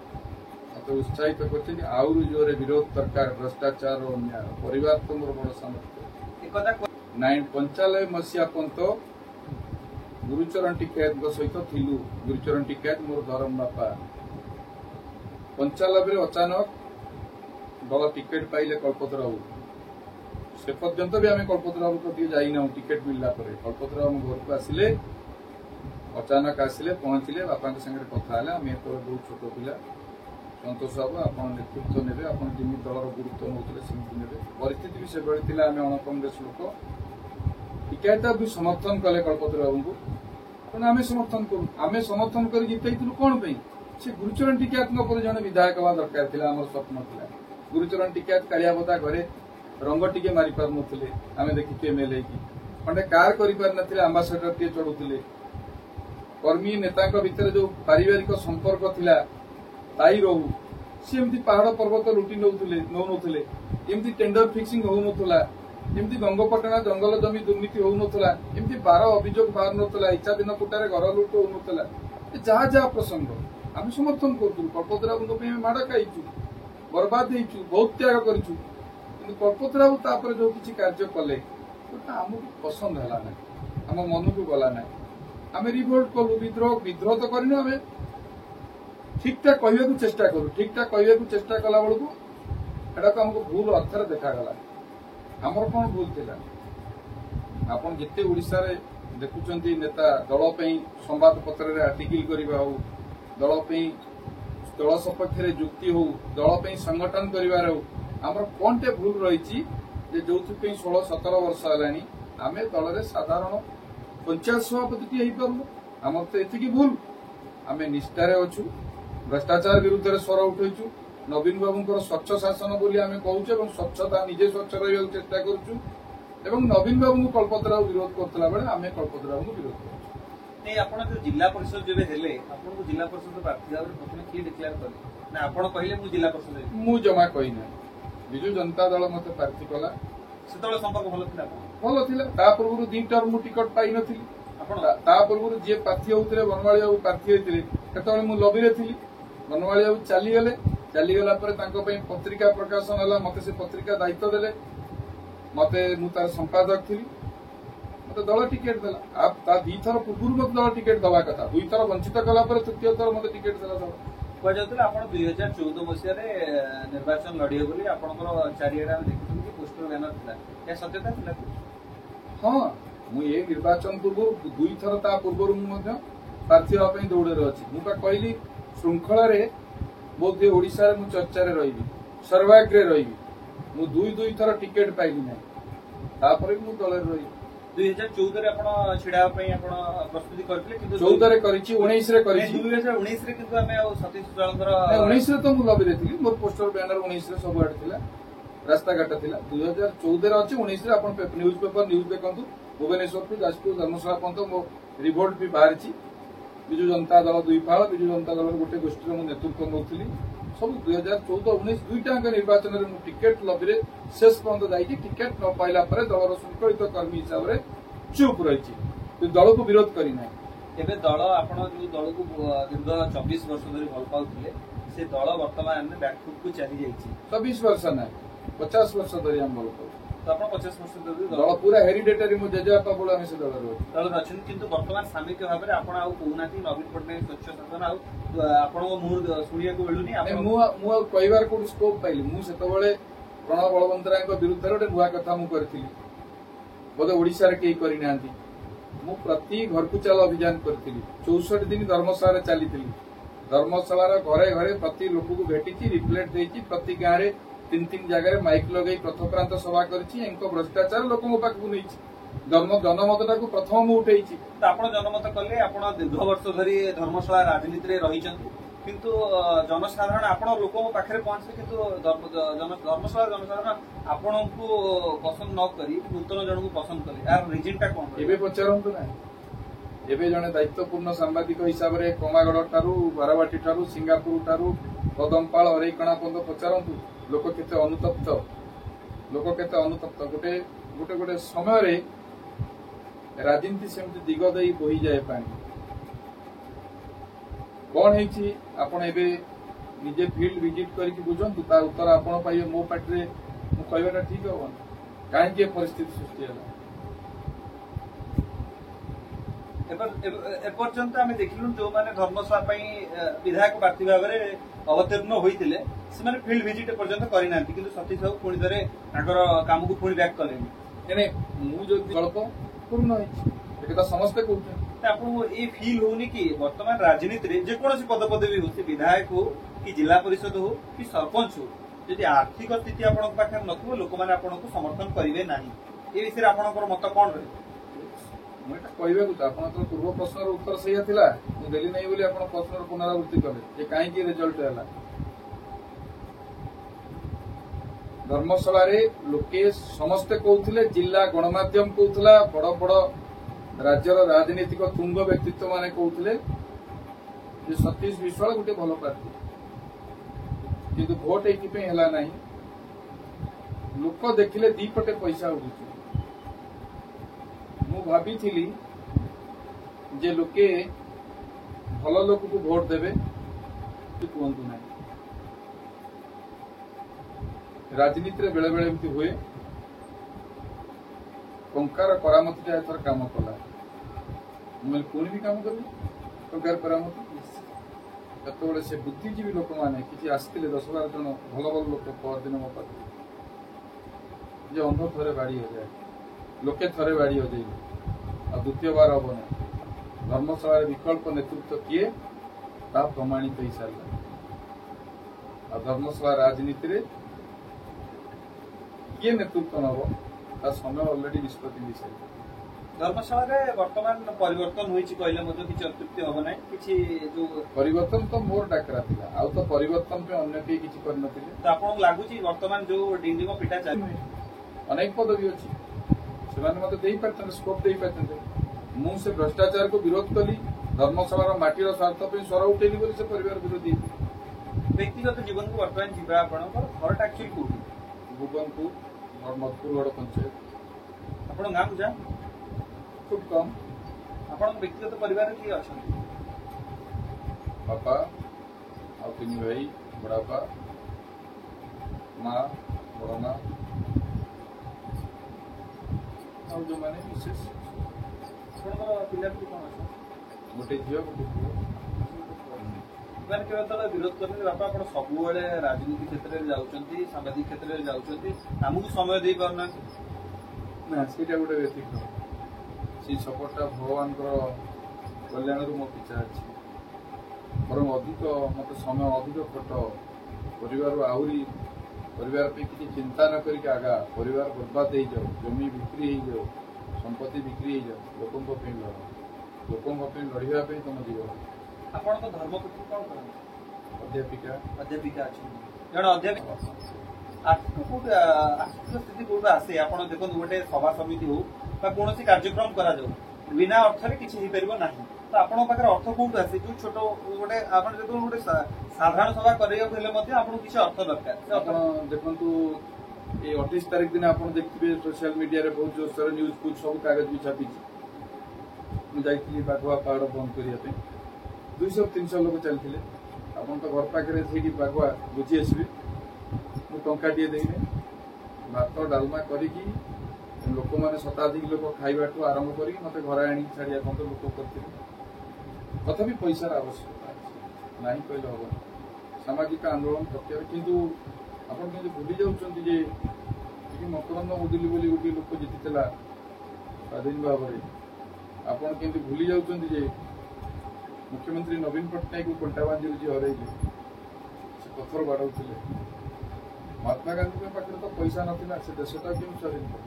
मत उत्साहित कर आउर जोरे विरोध दरकार भ्रष्टाचार और अन्याय परिवार तो मोर बड़ समर्थ 95 मसीहा पर्यंत गुरुचरण टिकैत सहित थिलु गुरुचरण टिकैत मोर धरम बापा 95 अचानक दल टिकेट पाइले कल्पतरू से पर्यंत भी आम कल्पतरू को जाइना टिकेट मिलला कल्पतरू आम घर को आसिले अचानक आसिले पहुंचले बापा संगे कथा आम तो बहुत छोट पिला संतोष बाबू आप नेतृत्व ने जमी दलर गुरुत्व नौते सेमती ने परिस्थिति भी से आम अण कांग्रेस लोक टिकेट भी समर्थन कले कल्पतरू बाबू को तेणु आम समर्थन करूँ आम समर्थन कर जितु कौन से गुरुचरण टिकैत जड़े विधायक हवा दरकार था आम स्वप्न था गुरुचरण टिकैत कालिया बता घरे रंग टिके मारी पार नुले आम देखी एमएलए की खंडे कार कर आंबासाडर टे चढ़ुले कर्मी नेता भितर जो पारिवारिक संपर्क थिला ताई रहू सी एमती पहाड़ पर्वत लुटी नौनुले एमती टेंडर फिक्सिंग होउनथला एमती गंगपटना जंगल जमी दुर्नीति होउनथला एमती 12 अभियोग बाहर नथला इच्छाधीन कोटारे घर लुट होउनथला जहाँ जहाँ प्रसंग आम समर्थन करूँ कल्पतरू माड़ खाइचु बर्बाद होइचु बहुत त्याग करूँ कि कल्पतरू जो किसी कार्य कले आमको पसंद है ना आम मन को गला ना आम रिभोल्ट कलु विद्रोह तो करनु आम ठीक ठाक कहू चेष्टा करूँ ठीक ठाक कहू चेष्टा कला बेलू एटा तो हमको भूल अर्थर देखागला आमर कौन भूल थिला आपन जिते ओडिसा रे देखुचंती नेता दल संवाद पत्र आर्टिकल करवा हो दल सपक्ष जुक्ति हो दल संगठन कर आमर कौन टे भूल रही जो 16-17 वर्ष है आम दल साधारण पंचायत सभापति हो पार्नु आम तो ये भूल आम निष्ठार अच्छु भ्रष्टाचार विरुद्ध में स्वर उठेचु नवीन बाबू स्वच्छ शासन बोली आम कहूँ स्वच्छता निजे स्वच्छ रहा चेष्टा करूँ एवं नवीन बाबू को कल्पतरू विरोध करता बेले आम कल्पतरू को विरोध कर ଆପଣ जो जिला परिषद जेबे हेले आपन को जिला परिषद प्रार्थी भाव प्रथम की डिक्लेयर करले ना आपण कहले मु जिला परिषद मु जमा कहि ना बिजु जनता दल मते प्रार्थी कला सेतले संपर्क भलो थिला ता पूर्व 2 टर्म मु टिकट पाइ नथिली आपण ता पूर्व जे प्रार्थी होतले बनवाळी बाबू प्रार्थी होतले केतले मु लॉबी रे थिली बनवाळी बाबू चली गला पर तांको पे पत्रिका प्रकाशन हला मते से पत्रिका दायित्व देले मते मु तार संपादक थिली मत दल टिकेट देला आप ता 2 थर पूर्व मत दल टिकेट दवा कथा 2 थर वंचित कला पर तृतीय थर मत टिकेट देला दल कहजतले आपण 2014 मसिया रे निर्वाचन लडियो बोली आपनकर चारिएडा देखिथुन कि पोस्टर बैनर थिला या सत्यता थिला हां मु ए निर्वाचन पूर्व 2 थर ता पूर्व मु मध्य प्रार्थी होआ पई दौड़े अछि मु का कहली श्रृंखला रे बोधे ओडिसा रे मु चर्चा रे रहिबी सर्वाग्रे रहिबी मु 2 थर टिकेट पाइली नै तापर मु दल रे रही 2014 रे आपण छिडा पई आपण प्रस्तुति करथिले किंतु 14 रे करिछि 19 रे करिछि 2019 रे किंतु हमें सतीश सुरालकर 19 रे तो मु लबी देथिली मोर पोस्टर बैनर 19 रे सब आड थिला रास्ता घाट थिला 2014 रे अछि 19 रे आपण न्यूज पेपर न्यूज देखंतु भुवनेश्वर टू जाजपुर धर्मशाला पर्यंत मो रिपोर्ट भी बाहरछि बिजु जनता दल 2 फाळ बिजु जनता दल गोटे गोष्ठी रे मु नेतृत्व नउथिली सब 2014-19 दुईटा निर्वाचन में टिकेट लबी शेष पर्यंत जाइए टिकेट न पाइला दलर शृंखलित कर्मी हिसाब से चुप रही दल को विरोध करना ଏବେ ଦଳ ଆପଣ ଯୋଉ ଦଳକୁ ଦୀର୍ଘ 24 ବର୍ଷ ଧରି ଭଲ ପାଉଥିଲେ ସେ ଦଳ ବର୍ତ୍ତମାନ ବ୍ୟାକଫୁଟ୍ କୁ ଚାଲି ଯାଇଛି। 24 ବର୍ଷ ନା 50 ବର୍ଷ ଧରି ଆମେ ଭଲ ପାଉ। ତ ଆପଣ 50 ବର୍ଷ ଧରି ଦଳ ପୁରା ହେରିଡେଟାରୀ ମୋ ଜେଜେବାପା ବେଳୁ ଆମେ ସେ ଦଳରେ ଅଛନ୍ତି, କିନ୍ତୁ ବର୍ତ୍ତମାନ ସାମୟିକ ଭାବରେ ଆପଣ ଆଉ କହୁନାହାନ୍ତି ନବୀନ ପଟ୍ଟନାୟକ ସ୍ୱଚ୍ଛ ଶାସନ ଆଉ ଆପଣଙ୍କ ମୁହଁରୁ ଶୁଣିବାକୁ ମିଳୁନି। ମୁଁ ଆଉ କହିବାର କୋଉଠି ସ୍କୋପ୍ ପାଇଲି। ମୁଁ ସେତେବେଳେ ପ୍ରଣବ ବଳବନ୍ତରାୟଙ୍କ ବିରୁଦ୍ଧରେ ଗୋଟେ ନୂଆ କଥା ମୁଁ କରିଥିଲି, ବୋଧେ ଓଡିଶାରେ କେହି କରିନାହାନ୍ତି। ମୁଁ ପ୍ରତି ଘରକୁ ଚାଲ ଅଭିଯାନ କରିଥିଲି, 64 ଦିନ ଧର୍ମଶାଳାରେ ଚାଲିଥିଲି। ଧର୍ମଶାଳାର ଘରେ ଘରେ ପ୍ରତି ଲୋକକୁ ଭେଟିଛି, ରିପ୍ଲେଟ୍ ଦେଇଛି, ପ୍ରତି ଗାଁରେ 3 ଜାଗାରେ ମାଇକ୍ ଲଗେଇ ପଥପ୍ରାନ୍ତ ସଭା କରିଛି। ଏଙ୍କ ଭ୍ରଷ୍ଟାଚାର ଲୋକଙ୍କ ପାଖକୁ ନେଇଛି। ଜନମତଟାକୁ ପ୍ରଥମ ମୁଁ ଉଠେଇଛି। ତ ଆପଣ ଜନମତ କଲେ, ଆପଣ ଦୀର୍ଘ ବର୍ଷ ଧରି ଧର୍ମଶାଳା ରାଜନୀତିରେ ରହିଛନ୍ତି, କିନ୍ତୁ ଜନସାଧାରଣ ଆପଣ ଲୋକଙ୍କ ପାଖରେ ପହଞ୍ଚିଲେ, କିନ୍ତୁ ଧର୍ମଶାଳା ଜନସାଧାରଣ ଆପଣଙ୍କୁ ପସନ୍ଦ ନ କରି ନୂତନ ଜଣଙ୍କୁ ପସନ୍ଦ କଲେ। ଏହାର ରିଜିନଟା କଣ? ଏବେ ପଚାରନ୍ତୁ ନା। ଏବେ ଜଣେ ଦାୟିତ୍ୱପୂର୍ଣ୍ଣ ସାମ୍ବାଦିକ ହିସାବରେ କମାଗଡ ଠାରୁ ବାରବାଟୀ ଠାରୁ ସିଙ୍ଗାପୁର ଠାରୁ କଦମପାଳ ହରେଇକଣା ପର୍ଯ୍ୟନ୍ତ ପଚାରନ୍ତୁ। ଲୋକ କେତେ ଅନୁତପ୍ତ, ଗୋଟେ ସମୟରେ ରାଜନୀତି ସେମିତି ଦିଗ ଦେଇ ବୋହିଯାଏ ପାଣି। କଣ ହେଇଛି ଆପଣ ଏବେ ନିଜେ ଫିଲ୍ଡ ଭିଜିଟ୍ କରିକି ବୁଝନ୍ତୁ, ତା ଉତ୍ତର ଆପଣ ପାଇବେ। ମୋ ପାଟିରେ ମୁଁ କହିବାଟା ଠିକ ହବନି। କାହିଁକି ଏ ପରିସ୍ଥିତି ସୃଷ୍ଟି ହେଲା? ଏପର୍ଯ୍ୟନ୍ତ ଆମେ ଦେଖିଲୁ ଯୋଉମାନେ ଧର୍ମଶାଳା ପାଇଁ ବିଧାୟକ ପ୍ରାର୍ଥୀ ଭାବରେ ଅବତୀର୍ଣ୍ଣ ହୋଇଥିଲେ ସେମାନେ ଫିଲ୍ଡ ଭିଜିଟ୍ ଏପର୍ଯ୍ୟନ୍ତ କରିନାହାନ୍ତି, କିନ୍ତୁ ସତୀଶ ବାବୁ ପୁଣି ଥରେ ତାଙ୍କର କାମକୁ ପୁଣି ବ୍ୟାକ୍ କଲେନି। ମୁଁ ଯଦି ଗଳ୍ପ ପୂର୍ଣ୍ଣ ହେଇଛି ଏକଥା ସମସ୍ତେ କହୁଛନ୍ତି। ଆପଣଙ୍କୁ ଏଇ ଫିଲ୍ ହଉନି କି ବର୍ତ୍ତମାନ ରାଜନୀତିରେ ଯେକୌଣସି ପଦପଦବୀ ହଉ, ସେ ବିଧାୟକ ହଉ କି ଜିଲ୍ଲା ପରିଷଦ ହଉ କି ସରପଞ୍ଚ ହଉ, ଯଦି ଆର୍ଥିକ ସ୍ଥିତି ଆପଣଙ୍କ ପାଖରେ ନଥିବ ଲୋକମାନେ ଆପଣଙ୍କୁ ସମର୍ଥନ କରିବେ ନାହିଁ। ଏ ବିଷୟରେ ଆପଣଙ୍କର ମତ କଣ ରହିବ? ମୁଁ ଏଟା କହିବାକୁ ଆପଣଙ୍କର ପୂର୍ବ ପ୍ରଶ୍ନର ଉତ୍ତର ସେଇଆ ଥିଲା। ମୁଁ ଦେଲି ନାହିଁ ବୋଲି ଆପଣ ପ୍ରଶ୍ନର ପୁନରାବୃତ୍ତି କଲେ ଯେ କାହିଁକି ରେଜଲ୍ଟ ହେଲା। ଧର୍ମଶାଳାରେ ଲୋକେ ସମସ୍ତେ କହୁଥିଲେ, ଜିଲ୍ଲା ଗଣମାଧ୍ୟମ କହୁଥିଲା, ବଡ ବଡ ରାଜ୍ୟର ରାଜନୈତିକ ତୁଙ୍ଗ ବ୍ୟକ୍ତିତ୍ୱ ମାନେ କହୁଥିଲେ ଯେ ସତୀଶ ବିଶ୍ୱାଳ ଗୋଟେ ଭଲ ପ୍ରାର୍ଥୀ, କିନ୍ତୁ ଭୋଟ ଏଇଥିପାଇଁ ହେଲା ନାହିଁ। ଲୋକ ଦେଖିଲେ ଦିପଟେ ପଇସା ଉଡୁଛି। ମୁଁ ଭାବିଥିଲି ଯେ ଲୋକେ ଭଲ ଲୋକକୁ ଭୋଟ ଦେବେ, କୁହନ୍ତୁ ନାହିଁ। ରାଜନୀତିରେ ବେଳେ ବେଳେ ଏମିତି ହୁଏ। ଟଙ୍କାର କରାମତିଟା ଏଥର କାମ କଲା। ମୁଁ ପୁଣି ବି କାମ କରିବି ଟଙ୍କାର କରାମତି। ସେତେବେଳେ ସେ ବୁଦ୍ଧିଜୀବୀ ଲୋକମାନେ କିଛି ଆସିଥିଲେ, 10-12 ଜଣ ଭଲ ଭଲ ଲୋକ ପରଦିନ ମୋ ପାଖରେ, ଯେ ଅନ୍ଧ ଥରେ ବାଡି ହଜାଏ, ଲୋକେ ଥରେ ବାଡି ହଜେଇଲେ ଆଉ ଦ୍ୱିତୀୟବାର ହବ ନାହିଁ। ଧର୍ମଶାଳାରେ ବିକଳ୍ପ ନେତୃତ୍ୱ କିଏ ତାହା ପ୍ରମାଣିତ ହେଇସାରିଲା। ଆଉ ଧର୍ମଶାଳା ରାଜନୀତିରେ କିଏ ନେତୃତ୍ୱ ନବ ତା ସମୟ ଅଲରେଡି ନିଷ୍ପତ୍ତି ହେଇସାରିଲା। ଧର୍ମଶାଳାରେ ବର୍ତ୍ତମାନ ପରିବର୍ତ୍ତନ ହୋଇଛି କହିଲେ ମଧ୍ୟ କିଛି ଅତୃପ୍ତି ହବ ନାହିଁ। କିଛି ଯୋଉ ପରିବର୍ତ୍ତନ ତ ମୋର ଡାକରା ଥିଲା, ଆଉ ତ ପରିବର୍ତ୍ତନ ପାଇଁ ଅନ୍ୟ କେହି କିଛି କରିନଥିଲେ। ତ ଆପଣଙ୍କୁ ଲାଗୁଛି ବର୍ତ୍ତମାନ ଯୋଉ ଡିଣ୍ଡିମ ପିଟା ଚାଲିଛି, ଅନେକ ପଦବୀ ଅଛି, ସେମାନେ ମତେ ଦେଇପାରିଥାନ୍ତେ, ସ୍କୋପ ଦେଇପାରିଥାନ୍ତେ। ମୁଁ ସେ ଭ୍ରଷ୍ଟାଚାରକୁ ବିରୋଧ କଲି, ଧର୍ମଶାଳାର ମାଟିର ସ୍ୱାର୍ଥ ପାଇଁ ସ୍ୱର ଉଠେଇଲି ବୋଲି ସେ ପରିବାର ବିରୋଧୀ। ବ୍ୟକ୍ତିଗତ ଜୀବନକୁ ବର୍ତ୍ତମାନ ଯିବା, ଆପଣଙ୍କର ଘରଟା ଆକ୍ଚୁଆଲି କୋଉଠି? ଭୁବନପୁର ମଧୁପୁରଗଡ଼ ପଞ୍ଚାୟତ। ଆପଣଙ୍କ ଗାଁକୁ ଯା ଖୁବ୍ କମ୍। ଆପଣଙ୍କ ବ୍ୟକ୍ତିଗତ ପରିବାରରେ କିଏ ଅଛନ୍ତି? ବାପା ଆଉ 3 ଭାଇ, ବଡ଼ବାପା, ମା, ବଡ଼ ମା ଆଉ ଯୋଉମାନେ ବିଶେଷ। ଆପଣଙ୍କର ପିଲାପିଲି କଣ ଅଛନ୍ତି? ଗୋଟେ ଝିଅ, ଗୋଟେ ପୁଅ। ମାନେ କେବେ ଯେତେବେଳେ ବିରୋଧ କରନ୍ତି, ବାପା ଆପଣ ସବୁବେଳେ ରାଜନୀତି କ୍ଷେତ୍ରରେ ଯାଉଛନ୍ତି, ସାମ୍ବାଦିକ କ୍ଷେତ୍ରରେ ଯାଉଛନ୍ତି, ଆମକୁ ସମୟ ଦେଇ ପାରୁନାହାନ୍ତି? ନା, ସେଇଟା ଗୋଟେ ବ୍ୟତିକ୍ରମ। ସେଇ ସପୋର୍ଟଟା ଭଗବାନଙ୍କର କଲ୍ୟାଣରୁ ମୋ ପିଛା ଅଛି। ବରଂ ଅଧିକ ମତେ ସମୟ ଅଧିକ ଖଟ, ପରିବାରରୁ ଆହୁରି ପରିବାର ପାଇଁ କିଛି ଚିନ୍ତା ନ କରିକି ଆଗା, ପରିବାର ବର୍ବାଦ ହେଇଯାଉ, ଜମି ବିକ୍ରି ହେଇଯାଉ, ସମ୍ପତ୍ତି ବିକ୍ରି ହେଇଯାଉ, ଲୋକଙ୍କ ପାଇଁ ଲଢ଼, ଲୋକଙ୍କ ପାଇଁ ଲଢ଼ିବା ପାଇଁ ତମ ଜୀବନ। ଆପଣଙ୍କ ଧର୍ମପତ୍ନୀ କଣ କରନ୍ତି? ଅଧ୍ୟାପିକା ଅଛନ୍ତି। ଜଣେ ଅଧ୍ୟାପିକା। ଆର୍ଥିକ ସ୍ଥିତି କୋଉଠୁ ଆସେ? ଆପଣ ଦେଖନ୍ତୁ, ଗୋଟେ ସଭା ସମିତି ହଉ ବା କୌଣସି କାର୍ଯ୍ୟକ୍ରମ କରାଯାଉ, ବିନା ଅର୍ଥରେ କିଛି ହେଇପାରିବ ନାହିଁ। ତ ଆପଣଙ୍କ ପାଖରେ ଅର୍ଥ କୋଉଠୁ ଆସେ? ଯୋଉ ଛୋଟ ଗୋଟେ ଆପଣ ଯେତେବେଳେ ଗୋଟେ ସାଧାରଣ ସଭା କରିବାକୁ ହେଲେ ମଧ୍ୟ ଆପଣଙ୍କୁ କିଛି ଅର୍ଥ ଦରକାର। ଆପଣ ଦେଖନ୍ତୁ, ଏଇ 28 ତାରିଖ ଦିନ ଆପଣ ଦେଖିଥିବେ ସୋସିଆଲ ମିଡିଆରେ ବହୁତ ଜୋରସୋର ନ୍ୟୁଜ ସବୁ କାଗଜ ବି ଛାପିଛି। मुझे बाघुआ पहाड़ बंद करने 200-300 लोग चलते आप घर पाखे से बाघुआ बुझी आसवे मुझे टे देने भात डालमा करी लोक मैंने शताधिक लोक खाइबा आरंभ कर मत घर आनी छाड़िया लोक करते तथापि पैसार आवश्यकता ना कहले हम सामाजिक आंदोलन प्रक्रिया किंतु आपण के भूली जाउछंती जे मकरंद मुदुली बोली गोटे लोक जीतीला स्वाधीन भाव में आपण के भूली जाउछंती जे मुख्यमंत्री नवीन पट्टनायक को कंटा बांधी जी हरइले से पत्थर बाड़ाउथिले महात्मा गांधी के पाखे तो पैसा नथिला से देशटा क्यों स्वाधीन कर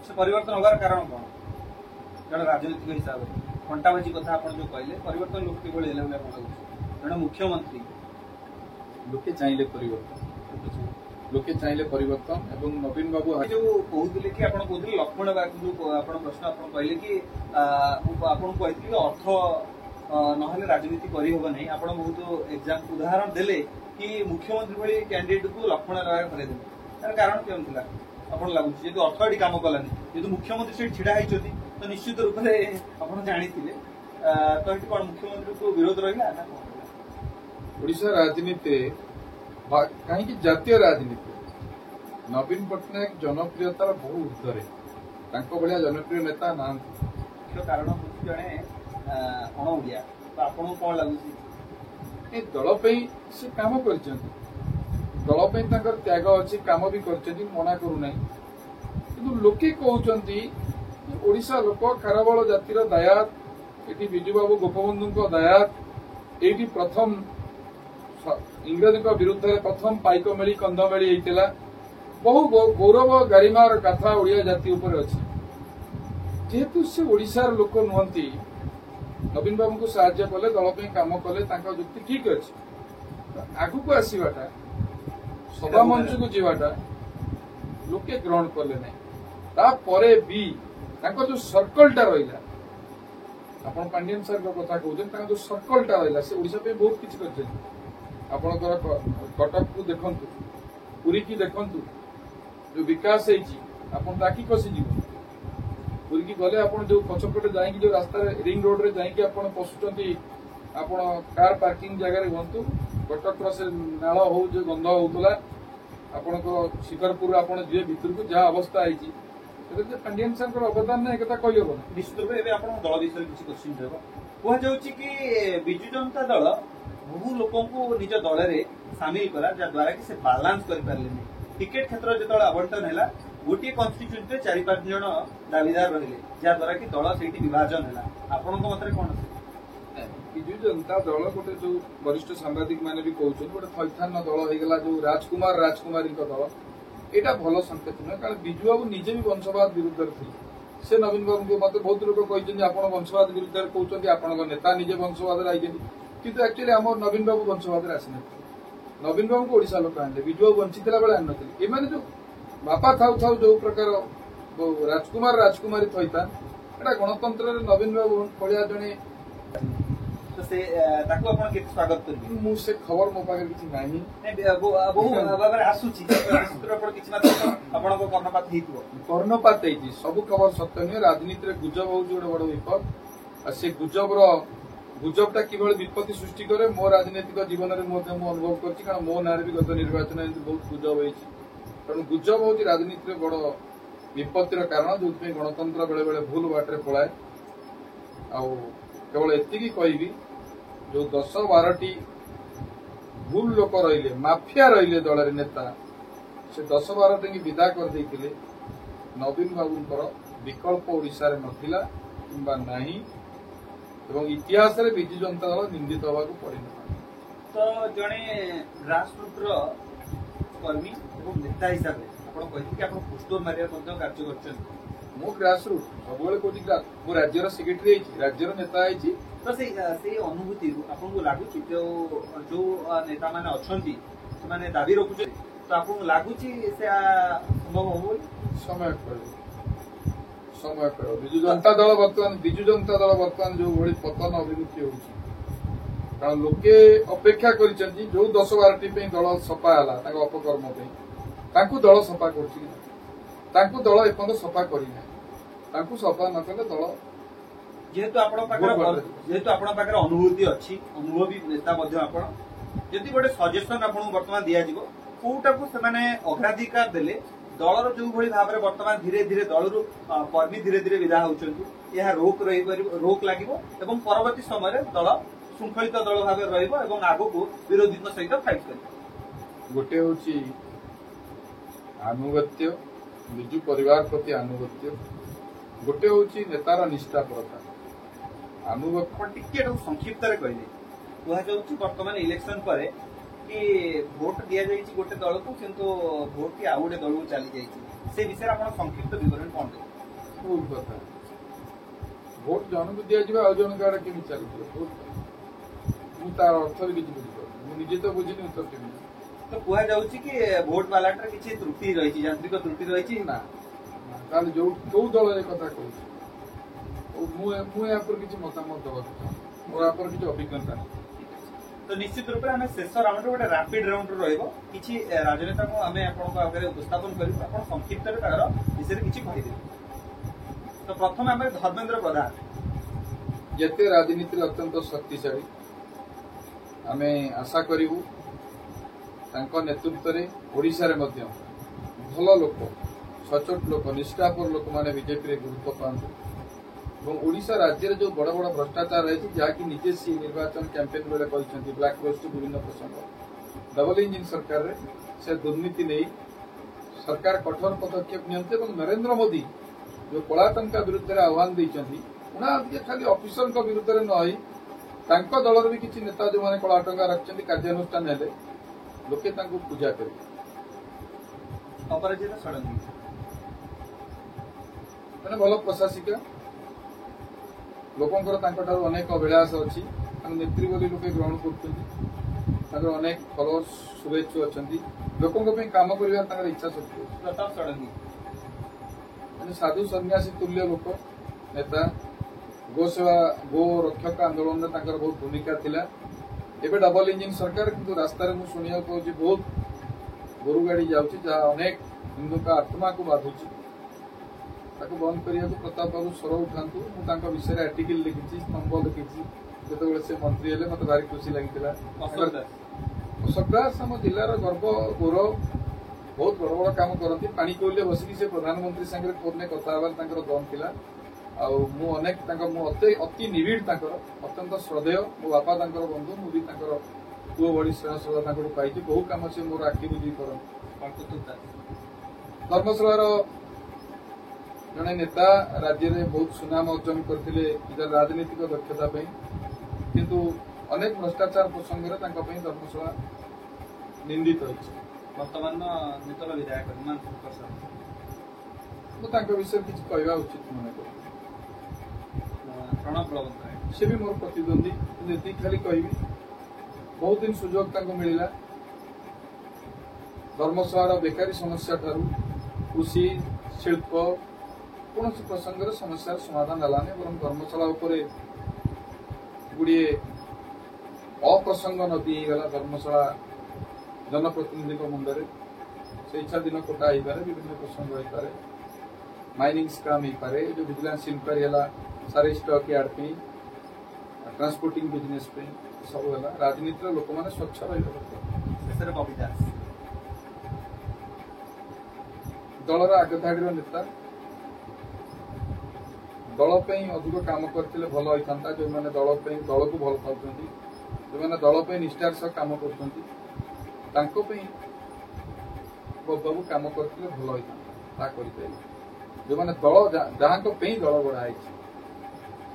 से परिवर्तन होगार कारण कौन जन राजनीतिक हिसाब से कंटाबाजी कथा आप जो कहले परिवर्तन लोक के बोले जन मुख्यमंत्री लोके चाहिए परिवर्तन लोके चाहिए परिवर्तन एवं नवीन बाबू जो कहते कि आप कहते लक्ष्मण बाबू जो आप प्रश्न आप कहले कि आपको कहते अर्थ नहले राजनीति करहब नहीं आप बहुत एग्जाम उदाहरण देले कि मुख्यमंत्री भाई कैंडिडेट को लक्ष्मण बाबू करे तार कारण क्यों था आपन लगुच जेतु अर्थडी काम कलानी जेतु मुख्यमंत्री से छिड़ा होती तो निश्चित रूप से आप जानी तो ये कौन मुख्यमंत्री को विरोध रहा ना ओडिशा राजनीति कहीं जातीय राजनीति नवीन पट्टनायक जनप्रियतार बहु ऊर्धरे भाया जनप्रिय नेता ना मुख्य कारण हूँ जड़े अण ओडिया तो आपको कौन लगुच दल से काम कर दल त्याग अच्छी काम भी कर मना करूना कि लोके कहते ओडिशा लोक खारबल जातिर दायात ये विजु बाबू गोपबंधु दायात ये प्रथम इंग्रेज विरुद्ध में प्रथम पाइक मेली कंधमेली होता बहु गौरव गारिमार कथा ओडिया जाति उपर अच्छी जेहेतु से ओडिशार लोक नुहति नवीन बाबू को साहाय्य कले दल काम कले युक्ति ठीक अच्छे आगु को आसवाटा सभा मंच को जीवाटा लोके ग्रहण कले ना भी जो सर्कलटा रहा आप पांडियन सर कथा कहते जो सर्कलटा रहा से ओडिशा पे बहुत किसी कर आपणकर कटक को देखंतु पुरी की देखंतु जो विकास होती कसी पुरी की गले आप जो पछपटे जाइए जो रास्ता रिंग रोड रे जाइए आप पशुंट आप कार पार्किंग जगह हूँ कटक से नाल हो जो गंध होता आपण शिखरपुर आप जी भितर को जहाँ अवस्था है पांडियन सर अवदान ना एक कही हम निश्चित रूप से आप दल विषय किसी क्वेश्चन कहु कि विजु जनता दल बहु लोक निज दल में सामिल करा जद्वारा कि से बालांस कर पारे टिकेट क्षेत्र जो आवंटन है गोटे कन्स्टिट्यूएंसी 4-5 जन दावीदार रहिले जद्वारा कि दल से विभाजन है आपण मत कौन विजु जनता दल गोटे जो वरिष्ठ सांबादिक मैंने भी कहते गोटे थैथान दल होगा जो राजकुमार राजकुमारी दल यहाँ भल संकेत नुहे कारण विजु बाबू निजे भी वंशवाद विरुद्ध थे से नवीन बाबू को मत बहुत लोग कहते आप वंशवाद विरुद्ध कहते आप नेता निजे वंशवाद आई किंतु एक्चुअली आम नवीन बाबू वंशवाद आसी नवीन बाबू को ओडिशा लोक आने विजु बाबू बंची बेले आन ना जो बापा थाउ थाउ जो प्रकार राजकुमार राजकुमारी थैतान एटा गणतंत्र नवीन बाबू भलिया जने तो से ताको आपण के स्वागत करबी मु से खबर मो पाखे किछि नाही बहु बाबा आसुची सूत्र पर किछि मात्र आपण को कर्णपात हेतु कर्णपात हेति सब खबर सत्य नहीं राजनीति रे गुजब हो जोडे बड़ विपद आ से गुजबटा किभଳି विपत्ति सृष्टि करे मो राजनीतिक जीवन में मु अनुभव करछि कारण मो नारे भी गत निर्वाचन बहुत गुजब होइछि कारण गुजब होछि राजनीति रे बड़ विपत्तिर कारण जो गणतंत्र बेले बेले भूल बाटे पलाए आ केवल एतिकी कहबी जो 10-12टी भूल लोक रहिले माफिया रहिले दल नेता से 10-12टी की विदा कर देइतिले नवीन बाबूंकर विकल्प ओडिशा रे नथिला किंबा नाही एवं इतिहास रे विजु जनता दल निंदित होगा पड़ी तो जड़े ग्रासरूट कर्मी और नेता हिसाब से आप पोस्टर मारे कार्य कर मो ग्रासरूट सब कौन राज्यर सेक्रेटरी राज्यर नेता है तो से अनुभूति आपको लगुच जो नेता मैंने अच्छा दाबी रखुचे तो आपको लगुच संभव हम समय समय विजु जनता दल बर्तमान जो भाई पतन अभिमुखी हो कारण लोके अपेक्षा कर जो 10-12टी दल सफा है अपकर्म दल सफा कर दल एपर्त सफा करना सफा न कले दल जेहेतु आपण पाखरे अनुभूति अच्छी अनुभवी नेता जदि गोटे सजेसन आपको बर्तमान दिज्व कौटा को अग्राधिकार देले दलर जो भाई भाव में बर्तमान धीरे धीरे दलू कर्मी धीरे धीरे विदा होती रोक लगे परवर्ती समय दल श्रृंखलित दल भाव रगक विरोधी सहित फाइट कर गोटे हूँ आनुगत्य विजु परिवार प्रति आनुगत्य गोटे हूँ नेतार निष्ठापरता टिके संक्षिप्त कहले बर्तमान इलेक्शन पर कि भोट दि जाइए गोटे दल को किंतु भोट की आउ गोटे दल को चली जाइए से विषय आप संक्षिप्त विवरण कौन देते भूल कथा भोट जन को दि जाए आउ जन आड़े केमी चलती तार अर्थ भी किसी बुझे मुझे तो बुझी उत्तर केमी तो कह जाऊँ कि भोट बालाट किसी त्रुटि रही यांत्रिक त्रुटि रही ना जो दल ये कथा कहूँ मुझे किसी मतामत देवा मोर आप किसी अभिज्ञता नहीं तो निश्चित रूप से शेष राउंड गोटे रैपिड राउंड रही राजनेता को आम आगे उपस्थापन कर संक्षिप्त विषय किसी कहीदे तो प्रथम आम धर्मेन्द्र प्रधान जिते राजनीति अत्यंत शक्तिशाली आम आशा करूँ नेतृत्व में ओडिशा रे मध्य भल लोक सचोट लोक निष्ठापर लोक मैंने बीजेपी गुरुत्व पाते ओडिशा राज्य जो बड़ बड़ भ्रष्टाचार रही जहाँकि निजे सी निर्वाचन कैंपेन बेले कहते ब्लैक लिस्ट विभिन्न प्रसंग डबल इंजिन सरकार रे से दुर्नीति नहीं सरकार कठोर पदक्षेप नियंते नरेंद्र मोदी जो कला टंका विरुद्ध में आह्वान देती खाली ऑफिसर विरुद्ध में नई दल भी किसी नेता जो मैंने कला टंका रखते कार्यानुष्ठान हेले लोके पूजा कर भल प्रशासिका लोकंर अनेक अभिलाष अच्छी नेत्री बोली लोके ग्रहण कर अनेक फलोअर्स शुभेच्छु अच्छा लोकों काम कर इच्छा शक्ति प्रताप षडंगी साधु सन्यासी तुल्य लोक नेता गो सेवा गो रक्षक आंदोलन में बहुत भूमिका थिला एबे डबल इंजिन सरकार किंतु रास्तार मुझे शुणा पाँच बहुत गोरु गाड़ी जाऊँगी जहाँ अनेक हिंदू का आत्मा को बाधुची बंद करने को प्रताप बाबू स्वर उठातु मुझे विषय आर्टिकल लिखी स्तंभ लिखी जो से मंत्री हेले मत भारी खुशी लगी अशोक दास आम जिलार गर्व गौरव बहुत बड़ बड़ काम करती पानी कोईले बसिकी से प्रधानमंत्री सागर फोन में कथा दम थिला अनेक अति निविड़ अत्यंत श्रद्धेय मो बापा बंधु मुझे पुओ बड़ी स्नेह श्रद्धा पाई बहु कम से मोर आखि बुझी कर धर्मशालार जड़े नेता राज्य में बहुत सुनाम अर्जन करते निज राजनीतिक दक्षता किंतु अनेक भ्रष्टाचार प्रसंग में धर्मशाला निंदित वर्तमान नूतन विधायक मुझे विषय किसी कहवा उचित मन कर सी भी मोर प्रतिद्वंदी ये खाली कह बहुत दिन सुजोग मिलला धर्मशाला बेकारी समस्या ठारू कृषि शिल्प कौन प्रसंग समस्या समाधान है धर्मशाला गुड़े अप्रसंग नदी गला धर्मशाला जनप्रतिनिधि मुंडे से इच्छा दिन कोटा हो पारे विभिन्न प्रसंग हो पारे माइनिंग स्काम हो पारे जो विजिलेंस इनक्वारी है सारे स्टॉक यार्ड पे ट्रांसपोर्टिंग बिजनेस पे सब है राजनीति लोक मैंने स्वच्छ रहा दलर आगधाड़ी नेता दल अधिक काम करते भल होता जो मैंने दल को भल पाँच जो मैंने दल निष्ठार सह काम कर बाबू काम करते भल होता जो मैंने दल जहाँ दल गढ़ाई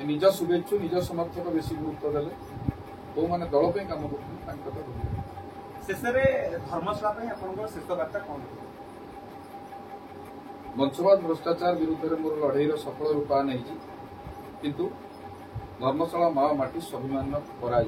निज शुभेच्छु निज समर्थक बेसी गुरुत्व देले जो मैंने दल काम कर शेष धर्मशाला शेष बार्ता कौन वंशवाद भ्रष्टाचार विरुद्ध में मोर लड़ाई सफल रूपायन किंतु धर्मशाला माँ माटी स्वाभिमान करा